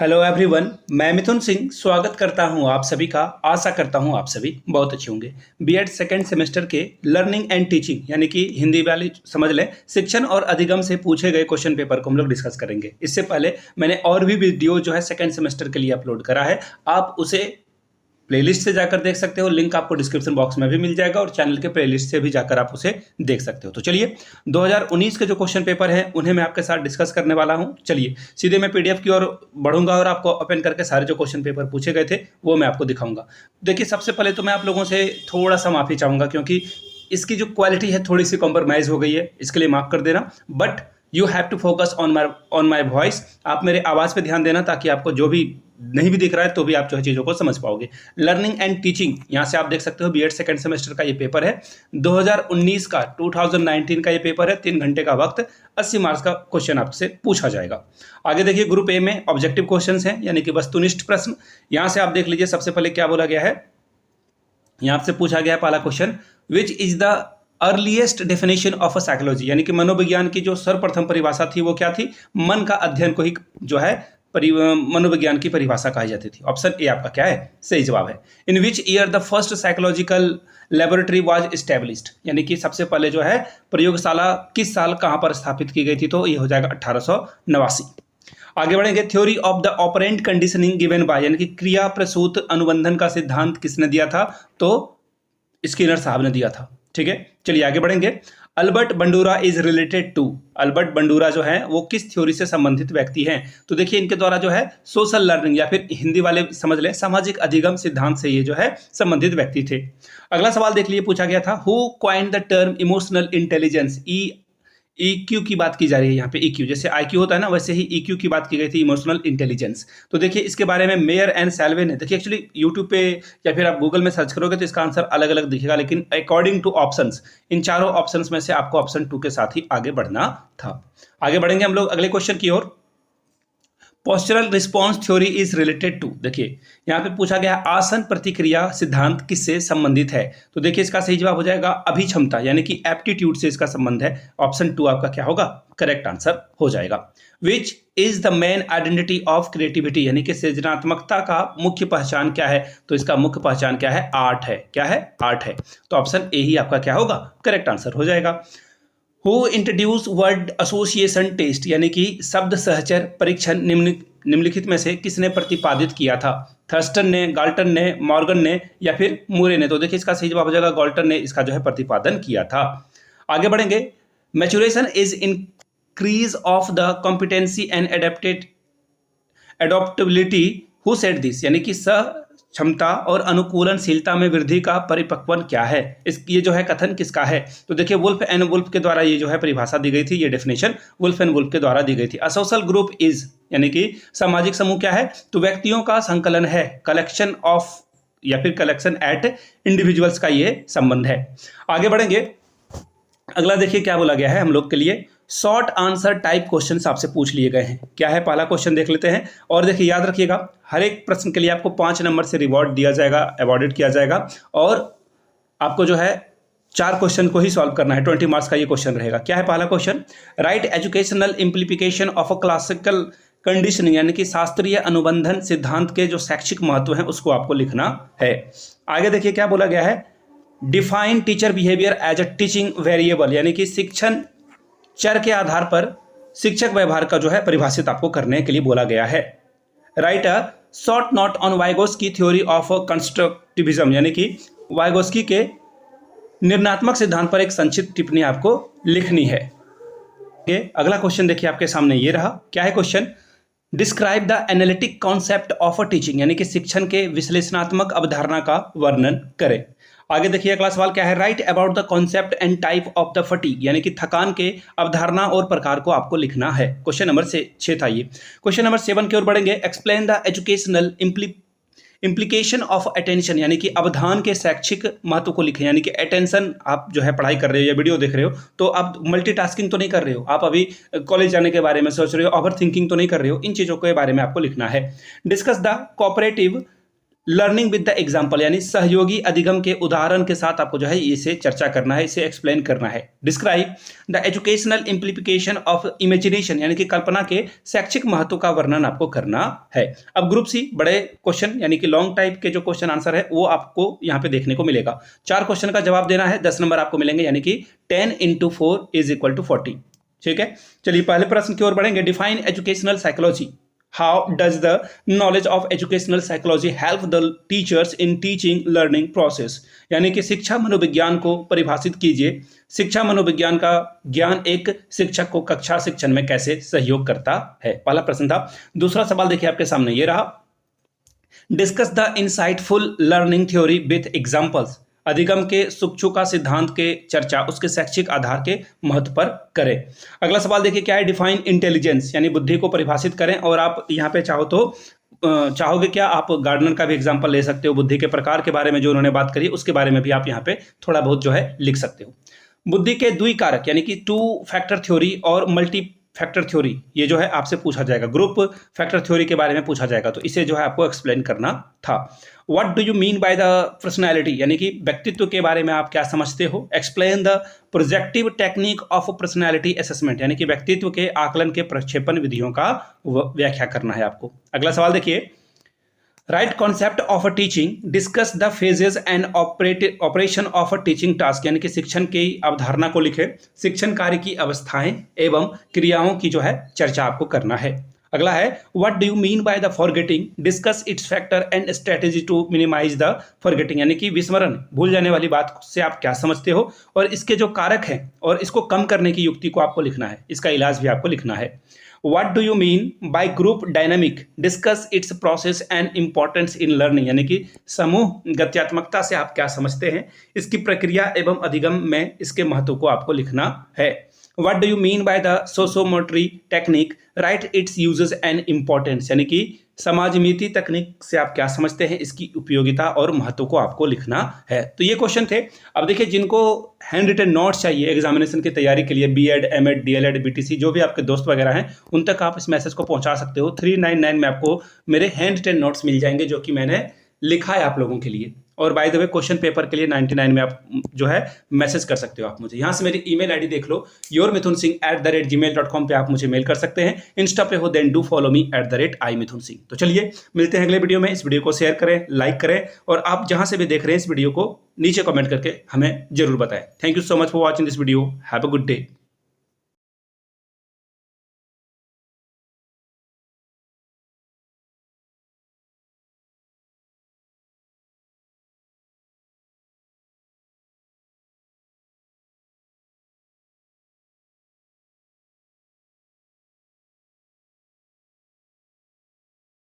Hello everyone, मैं मिथुन सिंह स्वागत करता हूं आप सभी का। आशा करता हूं आप सभी बहुत अच्छे होंगे। बीएड सेकेंड सेमेस्टर के लर्निंग एंड टीचिंग यानी कि हिंदी वाली समझ लें, शिक्षण और अधिगम से पूछे गए क्वेश्चन पेपर को हम लोग डिस्कस करेंगे। इससे पहले मैंने और भी वीडियो जो है सेकेंड सेमेस्टर के लिए अपलोड करा है, आप उसे प्लेलिस्ट से जाकर देख सकते हो। लिंक आपको डिस्क्रिप्शन बॉक्स में भी मिल जाएगा और चैनल के प्लेलिस्ट से भी जाकर आप उसे देख सकते हो। तो चलिए 2019 के जो क्वेश्चन पेपर हैं उन्हें मैं आपके साथ डिस्कस करने वाला हूं। चलिए सीधे मैं पीडीएफ की ओर बढ़ूंगा और आपको ओपन करके सारे जो क्वेश्चन पेपर पूछे गए थे वो मैं आपको दिखाऊंगा। देखिए सबसे पहले तो मैं आप लोगों से थोड़ा सा माफ़ी चाहूँगा क्योंकि इसकी जो क्वालिटी है थोड़ी सी कॉम्प्रोमाइज़ हो गई है, इसके लिए माफ़ कर देना। But you have to focus on my voice. आप मेरे आवाज़ पे ध्यान देना ताकि आपको जो भी नहीं भी दिख रहा है तो भी आप जो है चीज़ों को समझ पाओगे। लर्निंग एंड टीचिंग, यहाँ से आप देख सकते हो बीएड सेकंड सेमेस्टर का ये पेपर है। 2019 का 2019 का ये पेपर है। 3 घंटे का वक्त, 80 मार्क्स का क्वेश्चन आपसे पूछा जाएगा। आगे देखिए ग्रुप ए में ऑब्जेक्टिव क्वेश्चन हैं यानी कि वस्तुनिष्ठ प्रश्न। यहाँ से आप देख लीजिए सबसे पहले क्या बोला गया है। यहाँ से पूछा गया है पहला question, which is the earliest definition of a psychology, यानी कि मनोविज्ञान की जो सर्वप्रथम परिभाषा थी वो क्या थी। मन का अध्ययन को ही जो है मनोविज्ञान की परिभाषा कही जाती थी। ऑप्शन ए आपका क्या है, सही जवाब है। In which year the first psychological laboratory was established, यानी कि सबसे पहले जो है प्रयोगशाला किस साल कहाँ पर स्थापित की गई थी, तो ये हो जाएगा 1889। आगे बढ़ेंगे, theory of the operant conditioning given by, यानी कि क्रिया प्रसूत अनुबंधन का सिद्धांत किसने दिया था, तो स्किनर साहब ने दिया था। ठीक है, चलिए आगे बढ़ेंगे। Albert Bandura is related to, Albert Bandura जो है वो किस थ्योरी से संबंधित व्यक्ति हैं, तो देखिए इनके द्वारा जो है सोशल लर्निंग या फिर हिंदी वाले समझ लें सामाजिक अधिगम सिद्धांत से ये जो है संबंधित व्यक्ति थे। अगला सवाल देख लीजिए, पूछा गया था who coined the term emotional intelligence. EQ की बात की जा रही है यहाँ पे। ईक्यू जैसे आईक्यू होता है ना, वैसे ही ईक्यू की बात की गई थी, इमोशनल इंटेलिजेंस। तो देखिए इसके बारे में मेयर एंड सैल्वे ने, देखिए एक्चुअली यूट्यूब पे या फिर आप गूगल में सर्च करोगे तो इसका आंसर अलग अलग दिखेगा, लेकिन अकॉर्डिंग टू ऑप्शंस इन चारों ऑप्शंस में से आपको ऑप्शन 2 के साथ ही आगे बढ़ना था। आगे बढ़ेंगे हम लोग अगले क्वेश्चन की ओर। Postural response theory is related to, देखिए यहाँ पे पूछा गया आसन प्रतिक्रिया सिद्धांत किससे संबंधित है, तो देखिए इसका सही जवाब हो जाएगा अभिक्षमता, यानी कि एप्टीट्यूड से इसका संबंध है। ऑप्शन 2 आपका क्या होगा, करेक्ट आंसर हो जाएगा। Which is the main identity of creativity, यानी कि सृजनात्मकता का मुख्य पहचान क्या है, तो इसका मुख्य पहचान क्या है, आर्ट है। क्या है, आर्ट है। तो ऑप्शन ए ही आपका क्या होगा, करेक्ट आंसर हो जाएगा। Who introduce word association test, यानी कि शब्द सहचर परीक्षण निम्नलिखित में से किसने प्रतिपादित किया था। थर्स्टन ने, गाल्टन ने, मॉर्गन ने या फिर मूरे ने, तो देखिए इसका सही जवाब हो जाएगा गाल्टन ने इसका जो है प्रतिपादन किया था। आगे बढ़ेंगे, maturation is increase of the competency and adaptability, who said this, यानी कि क्षमता और अनुकूलनशीलता में वृद्धि का परिपक्वन क्या है, ये जो है कथन किसका है, तो देखिए वुल्फ एंड वुल्फ के द्वारा ये जो है परिभाषा दी गई थी, ये डेफिनेशन वुल्फ एंड वुल्फ के द्वारा दी गई थी। अ सोशल ग्रुप इज, यानी कि सामाजिक समूह क्या है, तो व्यक्तियों का संकलन है, कलेक्शन ऑफ या फिर कलेक्शन एट इंडिविजुअल्स का ये संबंध है। आगे बढ़ेंगे, अगला देखिए क्या बोला गया है हम लोग के लिए। शॉर्ट आंसर टाइप क्वेश्चंस आपसे पूछ लिए गए हैं। क्या है, पहला क्वेश्चन देख लेते हैं। और देखिए याद रखिएगा हर एक प्रश्न के लिए आपको 5 नंबर से रिवॉर्ड दिया जाएगा, अवॉर्डेड किया जाएगा, और आपको जो है 4 क्वेश्चन को ही सॉल्व करना है। 20 मार्क्स का ये क्वेश्चन रहेगा। क्या है पहला question, right educational implication of a classical conditioning, यानी कि शास्त्रीय अनुबंधन सिद्धांत के जो शैक्षिक महत्व है उसको आपको लिखना है। आगे देखिए क्या बोला गया है, define teacher behaviour as a teaching variable, यानी कि शिक्षण चर के आधार पर शिक्षक व्यवहार का जो है परिभाषित आपको करने के लिए बोला गया है। Right a short note on Vygotsky theory of constructivism, यानी कि वाइगोस्की के निर्णयात्मक सिद्धांत पर एक संक्षिप्त टिप्पणी आपको लिखनी है। अगला क्वेश्चन देखिए आपके सामने ये रहा। क्या है question, describe the analytic concept of a teaching, यानी कि शिक्षण के विश्लेषणात्मक अवधारणा का वर्णन करें। आगे देखिए अगला सवाल क्या है, right about the concept and type of the fatigue, यानी कि थकान के अवधारणा और प्रकार को आपको लिखना है। क्वेश्चन नंबर 6 था ये। क्वेश्चन नंबर 7 की ओर बढ़ेंगे, explain the educational implication of attention, यानी कि अवधान के शैक्षिक महत्व को लिखें। यानी कि अटेंशन, आप जो है पढ़ाई कर रहे हो या वीडियो देख रहे हो तो आप मल्टीटास्किंग तो नहीं कर रहे हो, आप अभी कॉलेज जाने के बारे में सोच रहे हो, ओवर थिंकिंग तो नहीं कर रहे हो, इन चीज़ों के बारे में आपको लिखना है। Discuss the cooperative learning with the example यानी सहयोगी अधिगम के उदाहरण के साथ आपको जो है इसे चर्चा करना है, इसे एक्सप्लेन करना है। Describe the educational implication of imagination यानी कि कल्पना के शैक्षिक महत्व का वर्णन आपको करना है। अब ग्रुप सी बड़े क्वेश्चन यानी कि लॉन्ग टाइप के जो क्वेश्चन आंसर है वो आपको यहाँ पे देखने को मिलेगा। 4 क्वेश्चन का जवाब देना है, 10 नंबर आपको मिलेंगे यानी कि 10 × 4 = 40। ठीक है, चलिए पहले प्रश्न की ओर बढ़ेंगे। Define educational psychology. How does the knowledge of educational psychology help the teachers in teaching learning process? यानी कि शिक्षा मनोविज्ञान को परिभाषित कीजिए। शिक्षा मनोविज्ञान का ज्ञान एक शिक्षक को कक्षा शिक्षण में कैसे सहयोग करता है, पहला प्रश्न था। दूसरा सवाल देखिए आपके सामने ये रहा। Discuss the insightful learning theory with examples. अधिगम के सुक्षु का सिद्धांत के चर्चा उसके शैक्षिक आधार के महत्व पर करें। अगला सवाल देखिए क्या है। डिफाइन इंटेलिजेंस यानी बुद्धि को परिभाषित करें। और आप यहाँ पे चाहोगे क्या, आप गार्डनर का भी एग्जांपल ले सकते हो। बुद्धि के प्रकार के बारे में जो उन्होंने बात करी उसके बारे में भी आप यहाँ पे थोड़ा बहुत जो है लिख सकते हो। बुद्धि के द्विकारक यानी कि 2 फैक्टर थ्योरी और मल्टी फैक्टर थ्योरी ये जो है आपसे पूछा जाएगा। ग्रुप फैक्टर थ्योरी के बारे में पूछा जाएगा, तो इसे जो है आपको एक्सप्लेन करना था। What do you mean by the personality यानी कि व्यक्तित्व के बारे में आप क्या समझते हो। Explain the projective technique of personality assessment यानी कि व्यक्तित्व के आकलन के प्रक्षेपण विधियों का व्याख्या करना है आपको। अगला सवाल देखिए। Right concept of a teaching. Discuss the phases and operation of a teaching task यानी कि शिक्षण की अवधारणा को लिखे। शिक्षण कार्य की अवस्थाएं एवं क्रियाओं की जो है चर्चा आपको करना है। अगला है what do you mean by the forgetting. Discuss its factor and strategy to minimise the forgetting यानी कि विस्मरण, भूल जाने वाली बात से आप क्या समझते हो और इसके जो कारक हैं और इसको कम करने की युक्ति को आपको लिखना है। इसका इलाज भी आपको लिखना है। What do you mean by group dynamic? Discuss its process and importance in learning यानी कि समूह गत्यात्मकता से आप क्या समझते हैं, इसकी प्रक्रिया एवं अधिगम में इसके महत्व को आपको लिखना है। What do you mean by the sociomotory technique? Write its uses and importance यानी कि समाजमिति तकनीक से आप क्या समझते हैं, इसकी उपयोगिता और महत्व को आपको लिखना है। तो ये क्वेश्चन थे। अब देखिए जिनको हैंड रिटन नोट्स चाहिए एग्जामिनेशन की तैयारी के लिए, बीएड, एमएड, डीएलएड, बीटीसी जो भी आपके दोस्त वगैरह हैं उन तक आप इस मैसेज को पहुंचा सकते हो। 399 में आपको मेरे हैंड रिटन नोट्स मिल जाएंगे जो कि मैंने लिखा है आप लोगों के लिए। और by the way question paper के लिए 99 में आप जो है मैसेज कर सकते हो आप मुझे। यहाँ से मेरी ईमेल आईडी देख लो, yourmithunsingh@gmail.com पे आप मुझे मेल कर सकते हैं। इंस्टा पे हो then do follow me @imithunsingh। तो चलिए मिलते हैं अगले वीडियो में। इस वीडियो को शेयर करें, लाइक करें और आप जहाँ से भी देख रहे हैं इस वीडियो को नीचे कमेंट करके हमें जरूर बताएं। Thank you so much for watching this video. Have a good day.